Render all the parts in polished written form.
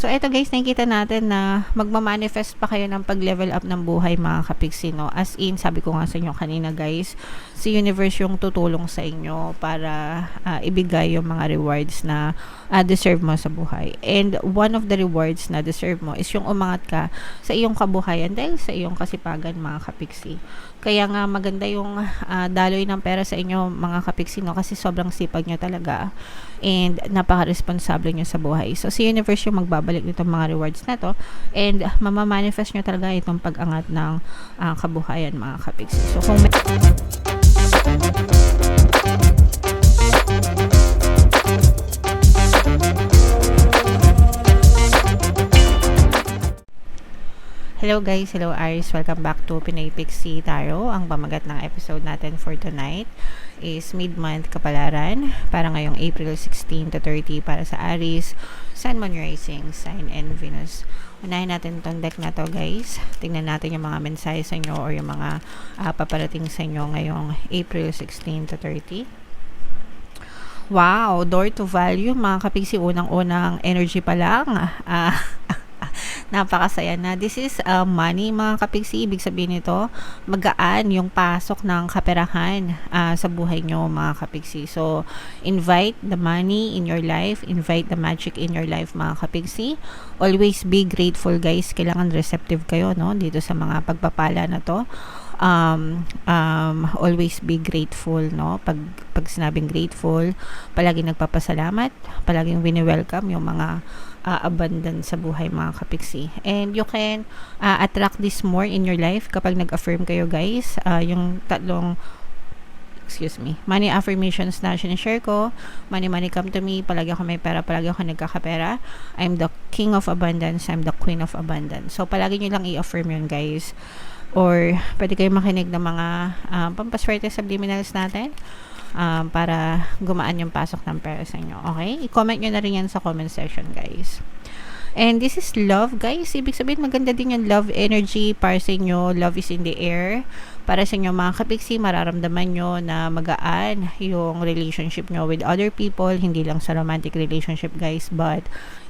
So, eto guys, nakikita natin na magmamanifest pa kayo ng pag-level up ng buhay mga kapiksi, no? As in, sabi ko nga sa inyo kanina guys, si universe yung tutulong sa inyo para ibigay yung mga rewards na deserve mo sa buhay. And one of the rewards na deserve mo is yung umangat ka sa iyong kabuhayan dahil sa iyong kasipagan mga kapiksi. Kaya nga maganda yung daloy ng pera sa inyo mga kapiksi, no? Kasi sobrang sipag nyo talaga and napaka-responsable nyo sa buhay. So, si universe yung magbabalik nitong mga rewards na to and mamamanifest nyo talaga itong pag-angat ng kabuhayan mga kapiksi. So, kung may Hello guys, hello Aries, welcome back to Pinay Pixie Tarot. Ang pamagat ng episode natin for tonight is mid-month kapalaran para ngayong April 16 to 30 para sa Aries, Sun, Moon, Rising, Sign, and Venus. Unahin natin itong deck na to guys. Tingnan natin yung mga mensahe sa inyo or yung mga paparating sa inyo ngayong April 16 to 30. Wow, door to value mga kapiksi, unang-unang energy pa lang. Napakasaya na. This is money mga kapiksi. Ibig sabihin nito, magaan yung pasok ng kaperahan sa buhay nyo mga kapiksi. So, invite the money in your life. Invite the magic in your life mga kapiksi. Always be grateful guys. Kailangan receptive kayo no dito sa mga pagpapala na to. Always be grateful no pag sinabing grateful, palaging nagpapasalamat, palaging wini-welcome yung mga abundant sa buhay mga kapiksi. And you can attract this more in your life kapag nag-affirm kayo guys. Yung tatlong money affirmations na sinishare ko. Money, money come to me. Palagi ako may pera, palagi ako nagkakapera. I'm the king of abundance. I'm the queen of abundance. So, palagi nyo lang i-affirm yun guys. Or, pwede kayo makinig ng mga pampaswerte subliminals natin para gumaan yung pasok ng pera sa inyo. Okay? I-comment nyo na rin yan sa comment section guys. And this is love guys. Ibig sabihin maganda din yung love energy para sa inyo. Love is in the air. Para sa inyo mga kapiksi, mararamdaman nyo na magaan yung relationship nyo with other people. Hindi lang sa romantic relationship guys, but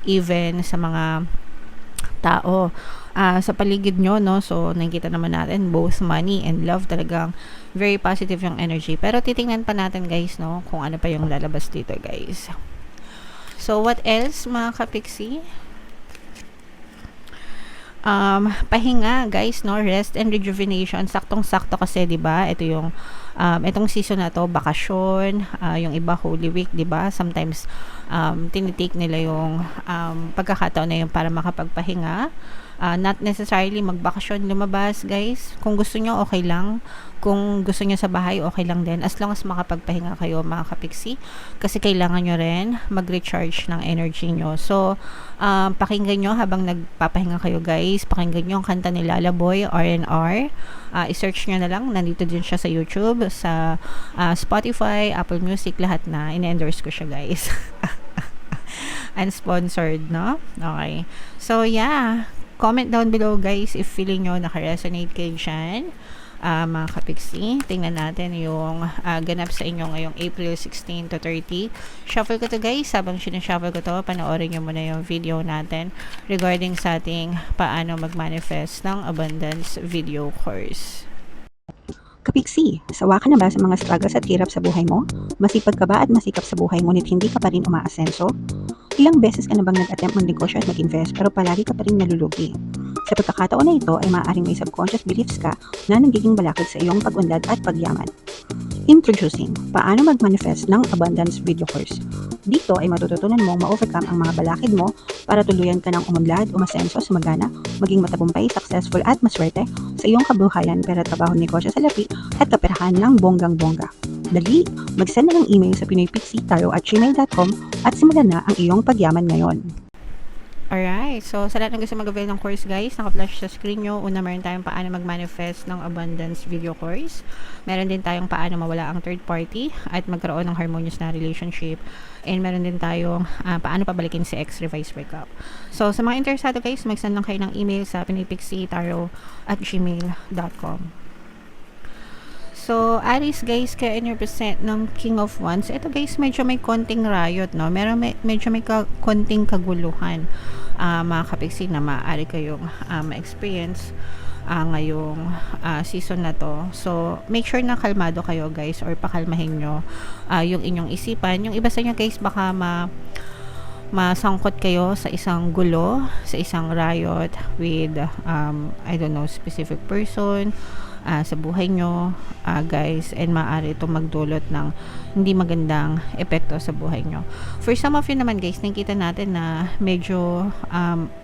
even sa mga tao sa paligid nyo, no? So, nakikita naman natin both money and love, talagang very positive yung energy. Pero titingnan pa natin guys, no? Kung ano pa yung lalabas dito guys. So, what else mga kapiksi? Pahinga guys, no? Rest and rejuvenation. Saktong-sakto kasi, 'di ba? Ito yung itong season na to, bakasyon, yung iba Holy Week, 'di ba? Sometimes tinitake nila yung pagkakataon na yun para makapagpahinga. Not necessarily magbakasyon, lumabas guys. Kung gusto nyo, okay lang. Kung gusto nyo sa bahay, okay lang din. As long as makapagpahinga kayo mga kapiksi. Kasi kailangan nyo rin mag-recharge ng energy nyo. So, pakinggan nyo habang nagpapahinga kayo guys. Pakinggan nyo ang kanta ni Lalaboy, R&R. I-search nyo na lang. Nandito din siya sa YouTube, sa Spotify, Apple Music, lahat na. In-endorse ko siya guys. Unsponsored, no? Okay. So, yeah. Comment down below guys if feeling nyo naka-resonate kayo dyan. Mga kapiksi, tingnan natin yung ganap sa inyo ngayong April 16 to 30. Shuffle ko to guys. Habang sinashuffle ko to, panoorin nyo muna yung video natin regarding sa ating paano mag-manifest ng abundance video course. Kapiksi, sawa ka na ba sa mga struggles at hirap sa buhay mo? Masipag ka ba at masikap sa buhay ngunit hindi ka pa rin umaasenso? Ilang beses ka na bang nag-attempt mag-negosyo at mag-invest pero palagi ka pa rin nalulugi? Sa pagkakataon na ito ay maaaring may subconscious beliefs ka na nagiging balakid sa iyong pag-unlad at pagyaman. Introducing, paano mag-manifest ng abundance video course. Dito ay matututunan mong ma-overcome ang mga balakid mo para tuluyan ka ng umunlad, umasenso, sumagana, maging matagumpay, successful at maswerte sa iyong kabuhayan, pera, trabaho, negosyo, salapi at kaperahan ng bonggang-bongga. Dali, mag-send na ng email sa pinoypixie@gmail.com at simulan na ang iyong pagyaman ngayon. Alright, so sa lahat ng gusto mag-avail ng course guys, naka-flash sa screen nyo. Una, meron tayong paano mag-manifest ng abundance video course. Meron din tayong paano mawala ang third party at magkaroon ng harmonious na relationship. And meron din tayong paano pabalikin si ex, revise, breakup. So sa mga interesado guys, mag-send lang kayo ng email sa pinoypixie@gmail.com. So, Aries guys, kaya in represent ng King of Wands. Ito guys, medyo may konting riot, no? Medyo may konting kaguluhan. Mga kapiksi na maaari kayong ma-experience ngayong season na to. So, make sure na kalmado kayo guys, or pakalmahin nyo yung inyong isipan. Yung iba sa inyo guys, baka masangkot kayo sa isang gulo, sa isang riot with I don't know, specific person sa buhay nyo guys, and maaari itong magdulot ng hindi magandang epekto sa buhay nyo. For some of you naman guys, nakikita natin na medyo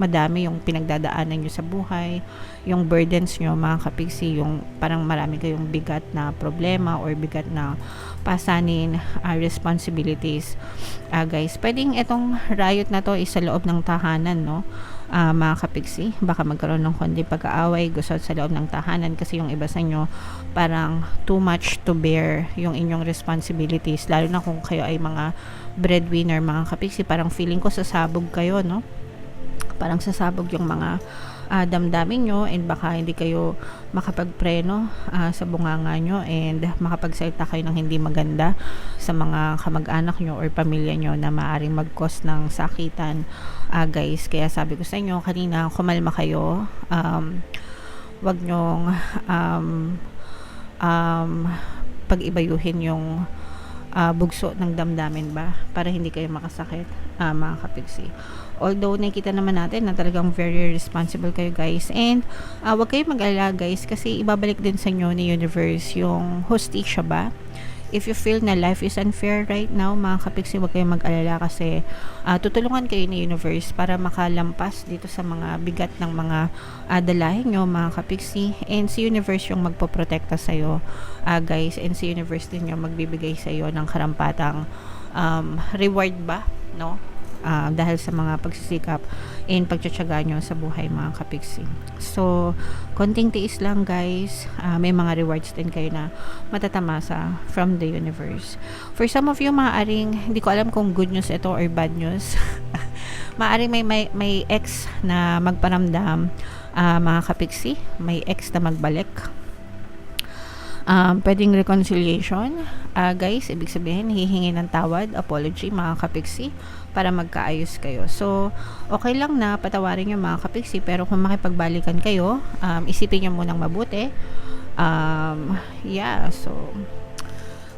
madami yung pinagdadaanan nyo sa buhay, yung burdens nyo mga kapiksi, yung parang marami kayong bigat na problema or bigat na pasanin, responsibilities. Guys, pwedeng itong riot na to is sa loob ng tahanan, no? Mga kapiksi, baka magkaroon ng kundi pag-aaway, gusto sa loob ng tahanan kasi yung iba sa inyo parang too much to bear yung inyong responsibilities, lalo na kung kayo ay mga breadwinner mga kapiksi. Parang feeling ko sasabog kayo, no? Parang sasabog yung mga damdamin nyo, and baka hindi kayo makapagpreno sa bunganga nyo, and makapagsalita kayo ng hindi maganda sa mga kamag-anak nyo or pamilya nyo na maaaring mag-cause ng sakitan guys. Kaya sabi ko sa inyo kanina, kumalma kayo, wag nyong pag-ibayuhin yung bugso ng damdamin ba, para hindi kayo makasakit mga kapiksi. Although nakikita naman natin na talagang very responsible kayo guys, and wag kayo mag-alala guys, kasi ibabalik din sa inyo ni universe yung hostisya ba. If you feel na life is unfair right now mga kapiksi, wag kayong mag-alala kasi tutulungan kayo ni universe para makalampas dito sa mga bigat ng mga dalahin nyo mga kapiksi, and si universe yung magpoprotekta sa'yo guys, and si universe din yung magbibigay sa'yo ng karampatang reward ba, no? Dahil sa mga pagsisikap and pagtsatsaga nyo sa buhay mga kapiksi. So, konting tiis lang guys, may mga rewards din kayo na matatamasa from the universe. For some of you, maaaring, hindi ko alam kung good news ito or bad news, maaaring may ex na magparamdam mga kapiksi, may ex na magbalik. Pwedeng reconciliation guys, ibig sabihin hihingi ng tawad, apology mga kapiksi, para magkaayos kayo. So okay lang na patawarin nyo mga kapiksi, pero kung makipagbalikan kayo, isipin nyo munang mabuti. Yeah, so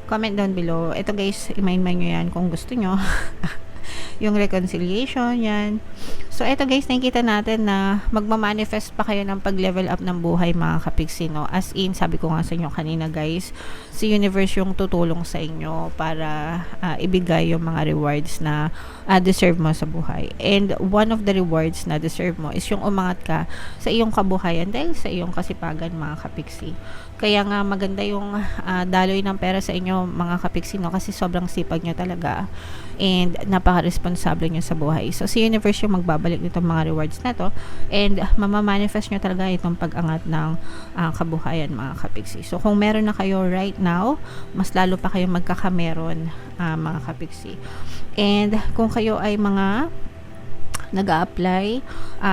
comment down below. Ito guys, i-mind nyo yan kung gusto nyo. Yung reconciliation, yan. So, ito guys, nakikita natin na magmamanifest pa kayo ng pag-level up ng buhay mga kapiksi, no? As in, sabi ko nga sa inyo kanina guys, si universe yung tutulong sa inyo para ibigay yung mga rewards na deserve mo sa buhay. And one of the rewards na deserve mo is yung umangat ka sa iyong kabuhayan dahil sa iyong kasipagan mga kapiksi. Kaya nga maganda yung daloy ng pera sa inyo mga kapiksi, no? Kasi sobrang sipag nyo talaga and napaka-responsable nyo sa buhay. So, si universe yung magbabalik nitong mga rewards na to, and mamamanifest nyo talaga itong pag-angat ng kabuhayan mga kapiksi. So, kung meron na kayo right now, mas lalo pa kayo magkakameron mga kapiksi. And kung kayo ay mga nag-a-apply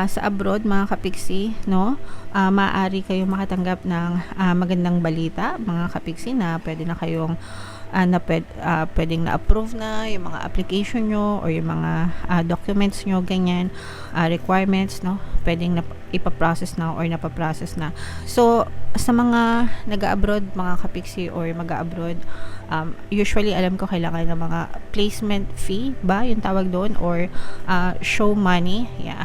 sa abroad mga kapiksi, no? Maaari kayong makatanggap ng magandang balita mga kapiksi, na pwede na kayong pwedeng na-approve na yung mga application nyo or yung mga documents nyo, ganyan, requirements, no? Pwedeng ipaprocess na or napaprocess na. So, sa mga nag-abroad mga kapiksi or mag-abroad, usually alam ko kailangan ng mga placement fee ba yung tawag doon, or show money, yeah.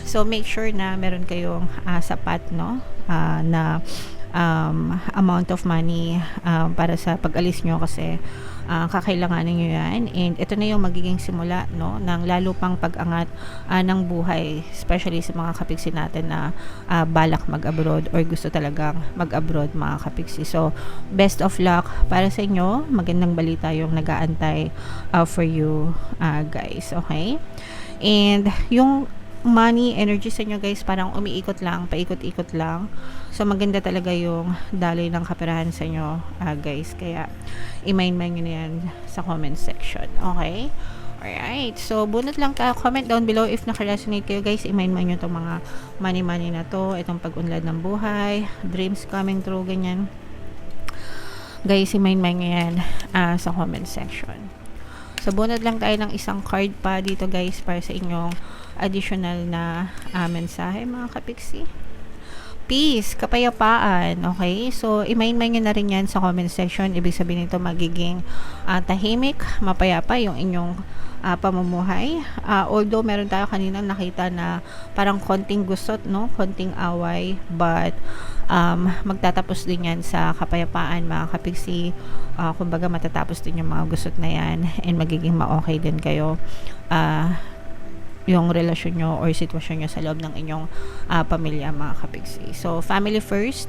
So, make sure na meron kayong sapat, no? Na amount of money para sa pag-alis nyo, kasi kakailanganin nyo yan, and ito na yung magiging simula, no, ng lalo pang pag-angat ng buhay, especially sa mga kapiksi natin na balak mag-abroad or gusto talagang mag-abroad mga kapiksi. So best of luck para sa inyo, magandang balita yung nag-aantay for you guys, okay? And yung money energy sa inyo guys, parang umiikot lang, paikot-ikot lang. So maganda talaga yung daloy ng kaperahan sa inyo guys, kaya i-mind nyo na yan sa comment section, okay? Alright, so bunot lang ka, comment down below if naka-resonate kayo guys. I-mind nyo itong mga money na to, itong pag-unlad ng buhay, dreams coming true, ganyan. Guys, i-mind nyo yan sa comment section. So, bunod lang tayo ng isang card pa dito guys para sa inyong additional na mensahe mga kapiksi. Peace, kapayapaan, okay? So, i-mind nyo na rin yan sa comment section. Ibig sabihin nito magiging tahimik, mapayapa yung inyong pamumuhay. Although, meron tayo kanina nakita na parang konting gusot, no? Konting away, but magtatapos din yan sa kapayapaan, mga kapiksi. Kumbaga, matatapos din yung mga gusot na yan and magiging ma-okay din kayo. Yung relasyon nyo or sitwasyon nyo sa loob ng inyong pamilya, mga kapiksi. So, family first,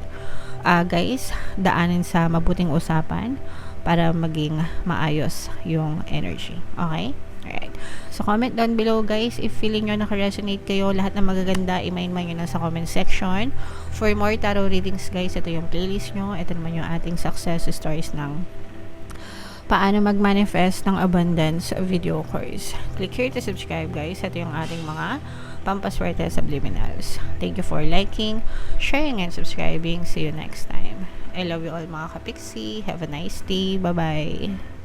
guys, daanin sa mabuting usapan para maging maayos yung energy. Okay? Alright. So, comment down below, guys, if feeling nyo naka-resonate kayo, lahat ng magaganda, i-mind nyo na sa comment section. For more tarot readings, guys, ito yung playlist nyo. Ito naman yung ating success stories ng paano mag-manifest ng abundance video course. Click here to subscribe, guys. Ito yung ating mga pampaswerte subliminals. Thank you for liking, sharing, and subscribing. See you next time. I love you all, mga kapiksi. Have a nice day. Bye-bye.